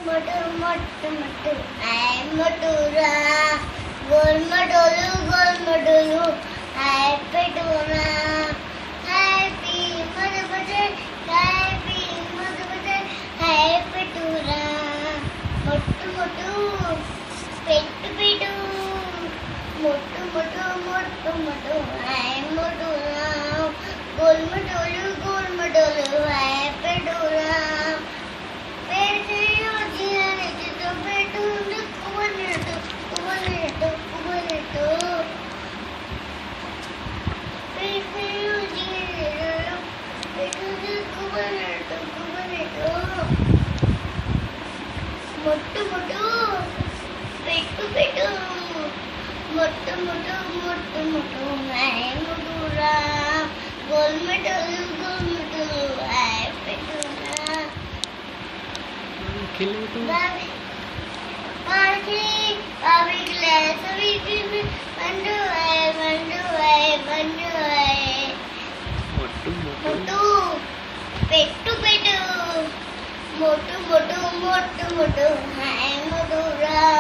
Motor, motor, motor, I'm motora. Gold modelu, I'm petona. Happy mother, happy mother, happy tura. Motu, motu, pettu, pettu. Motu, motu, motu, motu, I'm motora. Gold modelu, I'm petona. Motu motu, pettu pettu, motu motu, motu motu, I'm motura. Gold medal, I'm pettura. Baby glass, baby, bandu ay. Motu, pettu pettu, motu motu, I'm motura.